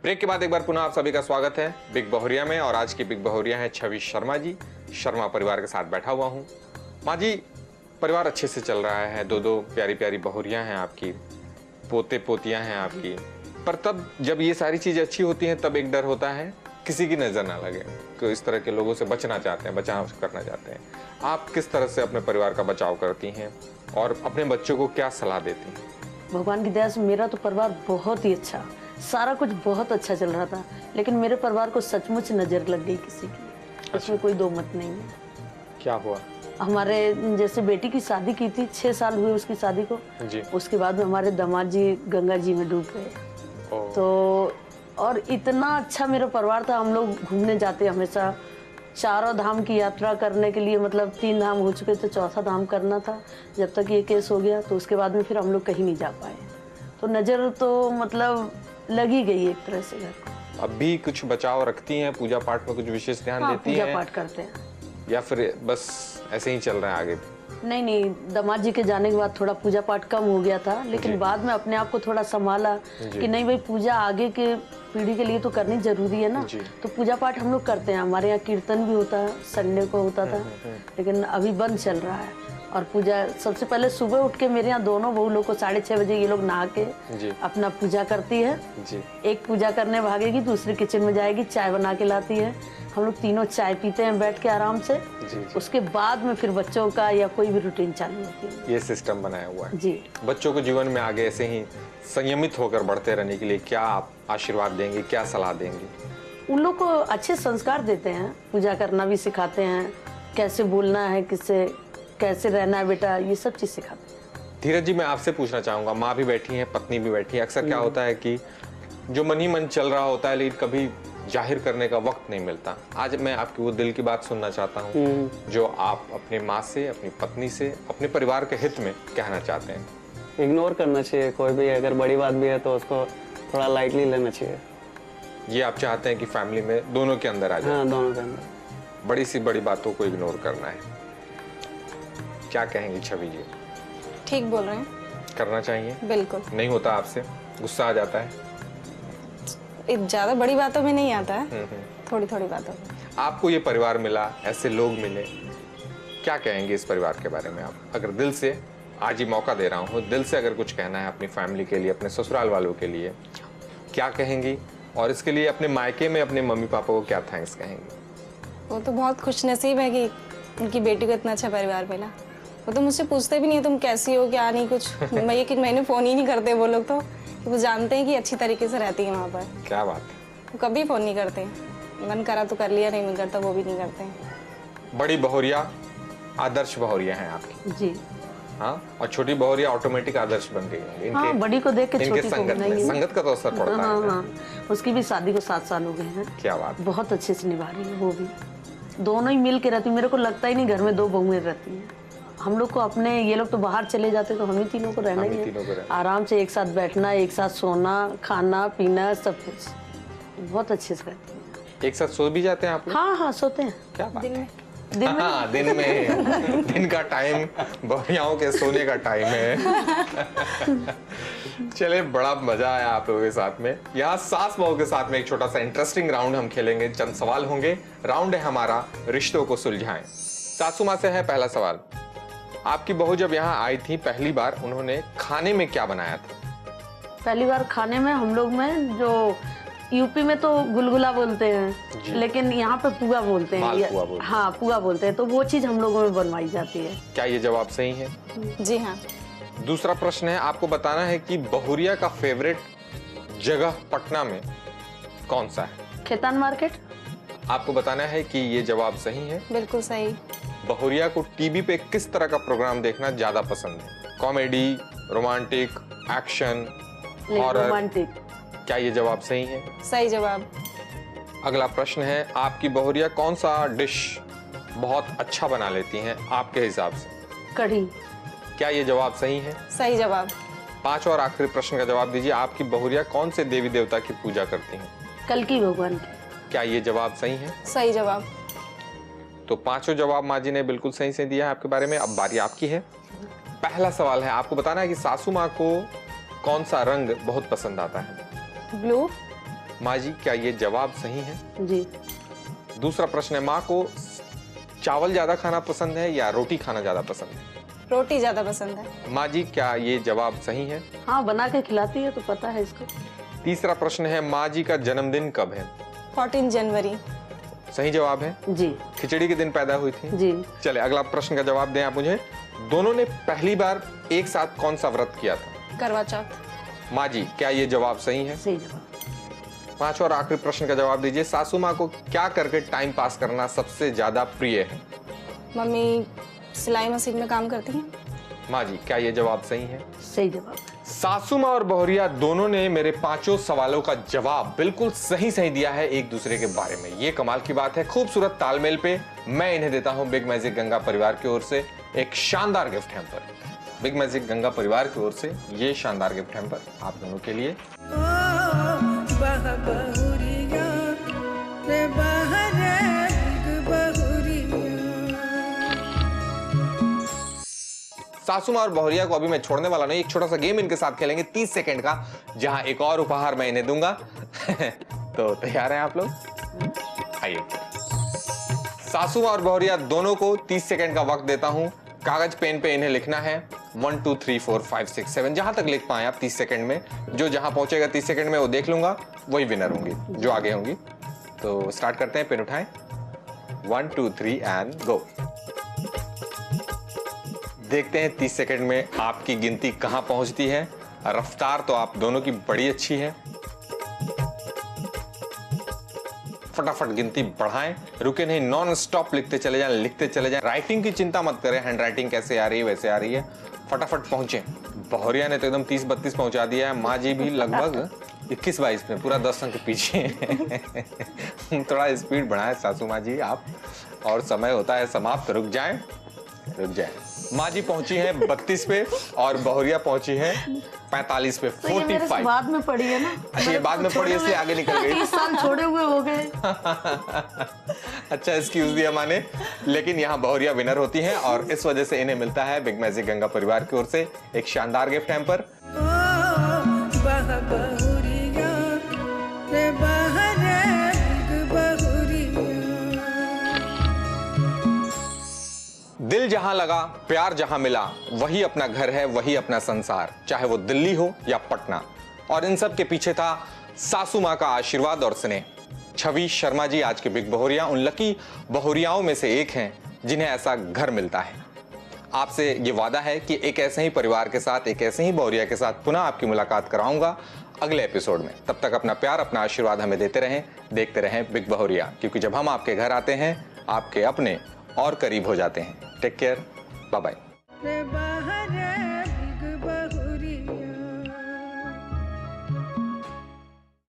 Break के बाद एक बार पुनः आप सभी का स्वागत है बिग बहुरिया में। और आज की बिग बहुरिया है छवि शर्मा जी। शर्मा परिवार के साथ बैठा हुआ हूँ। माँ जी, परिवार अच्छे से चल रहा है, दो दो प्यारी प्यारी बहुरियाँ हैं आपकी, पोते पोतियाँ हैं आपकी। पर तब जब ये सारी चीज़ें अच्छी होती हैं तब एक डर होता है किसी की नज़र ना लगे, तो इस तरह के लोगों से बचना चाहते हैं, बचाव करना चाहते हैं। आप किस तरह से अपने परिवार का बचाव करती हैं और अपने बच्चों को क्या सलाह देती हैं? भगवान की दया से मेरा तो परिवार बहुत ही अच्छा, सारा कुछ बहुत अच्छा चल रहा था, लेकिन मेरे परिवार को सचमुच नजर लग गई किसी की। इसमें कोई दो मत नहीं है। क्या हुआ? हमारे जैसे बेटी की शादी की थी, 6 साल हुए उसकी शादी को जी। उसके बाद में हमारे दामाद जी गंगा जी में डूब गए। तो और इतना अच्छा मेरा परिवार था, हम लोग घूमने जाते हमेशा, चारों धाम की यात्रा करने के लिए, मतलब 3 धाम हो चुके थे, चौथा धाम करना था। जब तक ये केस हो गया तो उसके बाद में फिर हम लोग कहीं नहीं जा पाए। तो नज़र तो मतलब लगी गई एक तरह से घर को। अब भी कुछ बचाव रखती हैं, पूजा पाठ में कुछ विशेष ध्यान देती हैं? पूजा पाठ करते हैं या फिर बस ऐसे ही चल रहा है आगे? नहीं, दामाद जी के जाने के बाद थोड़ा पूजा पाठ कम हो गया था, लेकिन बाद में अपने आप को थोड़ा संभाला कि नहीं भाई, पूजा आगे के पीढ़ी के लिए तो करनी जरूरी है ना। तो पूजा पाठ हम लोग करते हैं। हमारे यहाँ कीर्तन भी होता है, संडे को होता था, लेकिन अभी बंद चल रहा है। और पूजा सबसे पहले सुबह उठ के मेरे यहाँ दोनों बहू लोग को 6:30 बजे ये लोग नहा के अपना पूजा करती है जी। एक पूजा करने भागेगी, दूसरी किचन में जाएगी, चाय बना के लाती है। हम लोग तीनों चाय पीते हैं बैठ के आराम से जी। उसके बाद में फिर बच्चों का या कोई भी रूटीन चालू होती है। ये सिस्टम बनाया हुआ है जी। बच्चों को जीवन में आगे ऐसे ही संयमित होकर बढ़ते रहने के लिए क्या आप आशीर्वाद देंगे, क्या सलाह देंगे? उन लोग को अच्छे संस्कार देते हैं, पूजा करना भी सिखाते हैं, कैसे बोलना है, किससे कैसे रहना है बेटा, ये सब चीज सिखाते हैं। धीरज जी, मैं आपसे पूछना चाहूंगा, माँ भी बैठी है, पत्नी भी बैठी है, अक्सर क्या होता है कि जो मन ही मन चल रहा होता है लेकिन कभी जाहिर करने का वक्त नहीं मिलता। आज मैं आपकी वो दिल की बात सुनना चाहता हूँ जो आप अपने माँ से, अपनी पत्नी से, अपने परिवार के हित में कहना चाहते हैं। इग्नोर करना चाहिए, कोई भी अगर बड़ी बात भी है तो उसको थोड़ा लाइटली लेना चाहिए। ये आप चाहते हैं कि फैमिली में दोनों के अंदर आ जाए? हाँ, दोनों के अंदर। बड़ी सी बड़ी बातों को इग्नोर करना है, क्या कहेंगी छवि जी? ठीक बोल रहे हैं, करना चाहिए। बिल्कुल। नहीं होता आपसे गुस्सा आ जाता है? ज्यादा बड़ी बातों में नहीं आता है, थोड़ी थोड़ी बातों में। आपको ये परिवार मिला, ऐसे लोग मिले, क्या कहेंगे इस परिवार के बारे में आप? अगर दिल से, आज ही मौका दे रहा हूँ, दिल से अगर कुछ कहना है अपनी फैमिली के लिए, अपने ससुराल वालों के लिए, क्या कहेंगी? और इसके लिए अपने मायके में अपने मम्मी पापा को क्या थैंक्स कहेंगे? वो तो बहुत खुश नसीब है कि उनकी बेटी को इतना अच्छा परिवार मिला। वो तो मुझसे पूछते भी नहीं है तुम कैसी हो, क्या नहीं, कुछ मैं कि मैंने फोन ही नहीं करते वो लोग, तो वो जानते हैं कि अच्छी तरीके से रहती है वहाँ पर। क्या बात है। वो कभी फोन नहीं करते, मन करा तो कर लिया, नहीं मन करता वो भी नहीं करते। बड़ी बहुरिया आदर्श बहुरिया है आपकी जी। हाँ, और छोटी बहुरिया ऑटोमेटिक आदर्श बन गई है। हाँ, बड़ी को देख के छोटी को संगत का तो असर पड़ता है। हाँ, उसकी भी शादी को 7 साल हो गए हैं। क्या बात। बहुत अच्छे से निभा रही है वो भी, दोनों ही मिल के रहती। मेरे को लगता ही नहीं घर में 2 बहुएं रहती हैं। हम लोग को अपने, ये लोग तो बाहर चले जाते तो हम ही तीनों को रहना ही है, आराम से एक साथ बैठना, एक साथ सोना, खाना पीना, सब कुछ बहुत अच्छे से रहती है। एक साथ सो भी जाते हैं आप? हाँ, सोते हैं। क्या बात है। दिन में दिन का टाइम बहुरियाओं के सोने का टाइम है। चले, बड़ा मजा आया आप लोगों के साथ में। यहाँ सास बहू के साथ में एक छोटा सा इंटरेस्टिंग राउंड हम खेलेंगे। चंद सवाल होंगे, राउंड है हमारा रिश्तों को सुलझाएं। सासू माँ से है पहला सवाल। आपकी बहू जब यहाँ आई थी पहली बार, उन्होंने खाने में क्या बनाया था? पहली बार खाने में हम लोग में, जो यूपी में तो गुलगुला बोलते हैं, लेकिन यहाँ पे पुआ बोलते हैं। हाँ, पुआ बोलते हैं, तो वो चीज हम लोगों में बनवाई जाती है। क्या ये जवाब सही है? जी हाँ। दूसरा प्रश्न है, आपको बताना है कि बहुरिया का फेवरेट जगह पटना में कौन सा है? खेतान मार्केट। आपको बताना है कि ये जवाब सही है। बिल्कुल सही। बहुरिया को टीवी पे किस तरह का प्रोग्राम देखना ज्यादा पसंद है? Comedy, romantic, action, horror? Romantic. क्या ये जवाब सही है? सही जवाब। अगला प्रश्न है, आपकी बहुरिया कौन सा डिश बहुत अच्छा बना लेती हैं आपके हिसाब से? कढ़ी। क्या ये जवाब सही है? सही जवाब। 5 और आखिरी प्रश्न का जवाब दीजिए, आपकी बहुरिया कौन से देवी देवता की पूजा करती हैं? कल्कि भगवान की। क्या ये जवाब सही है? सही जवाब। तो 5 जवाब माँ जी ने बिल्कुल सही से दिया है आपके बारे में। अब बारी आपकी है। पहला सवाल है, आपको बताना है कि सासू माँ को कौन सा रंग बहुत पसंद आता है? ब्लू। माँ जी क्या ये जवाब सही है? जी। दूसरा प्रश्न है, माँ को चावल ज्यादा खाना पसंद है या रोटी खाना ज्यादा पसंद है? रोटी ज्यादा पसंद है। माँ जी क्या ये जवाब सही है? हाँ, बना के खिलाती है तो पता है इसको। तीसरा प्रश्न है, माँ जी का जन्मदिन कब है? 14 जनवरी। सही जवाब है। जी। खिचड़ी के दिन पैदा हुई थी। जी। चले अगला प्रश्न का जवाब दें आप मुझे। दोनों ने पहली बार एक साथ कौन सा व्रत किया था? करवा चौथ। माँ जी क्या ये जवाब सही है? सही जवाब। पांचवा और आखिरी प्रश्न का जवाब दीजिए। सासू माँ को क्या करके टाइम पास करना सबसे ज्यादा प्रिय है? मम्मी सिलाई मशीन में काम करती हैं। माँ जी क्या ये जवाब सही है? सही जवाब। सासू माँ और बहुरिया दोनों ने मेरे पांचों सवालों का जवाब बिल्कुल सही सही दिया है एक दूसरे के बारे में। ये कमाल की बात है। खूबसूरत तालमेल पे मैं इन्हें देता हूं बिग मैजिक गंगा परिवार की ओर से एक शानदार gift hamper. Big magic Ganga परिवार की ओर से ये शानदार गिफ्ट हैम्पर आप दोनों के लिए। सासू माँ और बहुरिया को अभी मैं छोड़ने वाला नहीं, एक छोटा सा गेम इनके साथ खेलेंगे 30 सेकंड का, जहां एक और उपहार मैं इन्हें दूंगा। तो तैयार हैं आप लोग? आइए। सासू माँ और बहुरिया दोनों को 30 सेकंड का वक्त देता हूं। कागज पेन पे इन्हें लिखना है 1 2 3 4 5 6 7, जहां तक लिख पाए आप 30 सेकंड में। जो जहां पहुंचेगा 30 सेकंड में वो देख लूंगा, वही विनर होंगी जो आगे होंगी। तो स्टार्ट करते हैं, पेन उठाएं। 1 2 3 एंड गो। देखते हैं 30 सेकंड में आपकी गिनती कहां पहुंचती है। रफ्तार तो आप दोनों की बड़ी अच्छी है। फटाफट गिनती बढ़ाएं, रुके नहीं, नॉन स्टॉप लिखते चले जाएं, लिखते चले जाएं। राइटिंग की चिंता मत करें, हैंड राइटिंग कैसे आ रही है वैसे आ रही है। फटाफट पहुंचे। बहुरिया ने तो एकदम 30-32 पहुंचा दिया है। माँ जी भी लगभग 21-22 में, पूरा 10 अंक पीछे। थोड़ा स्पीड बढ़ाएं सासू माँ जी आप, और समय होता है समाप्त। रुक जाए। माँ जी पहुंची है 32 पे और बहुरिया पहुंची है 45 पे। तो ये मेरे से बाद में पड़ी है ना। अच्छा, ये बाद में पड़ी इसलिए आगे निकल गई। 30 साल छोड़े हुए हो गए। अच्छा एक्सक्यूज दिया माने, लेकिन यहाँ बहुरिया विनर होती हैं और इस वजह से इन्हें मिलता है बिग मैजिक गंगा परिवार की ओर से एक शानदार गिफ्ट हैम्पर। दिल जहां लगा, प्यार जहां मिला, वही अपना घर है, वही अपना संसार, चाहे वो दिल्ली हो या पटना। और इन सब के पीछे था सासू माँ का आशीर्वाद और स्नेह। छवि शर्मा जी आज के बिग बहुरिया उन लकी बहुरियाओं में से एक हैं जिन्हें ऐसा घर मिलता है। आपसे ये वादा है कि एक ऐसे ही परिवार के साथ, एक ऐसे ही बहुरिया के साथ पुनः आपकी मुलाकात कराऊंगा अगले एपिसोड में। तब तक अपना प्यार, अपना आशीर्वाद हमें देते रहें, देखते रहें बिग बहुरिया, क्योंकि जब हम आपके घर आते हैं आपके अपने और करीब हो जाते हैं। Take care, bye bye.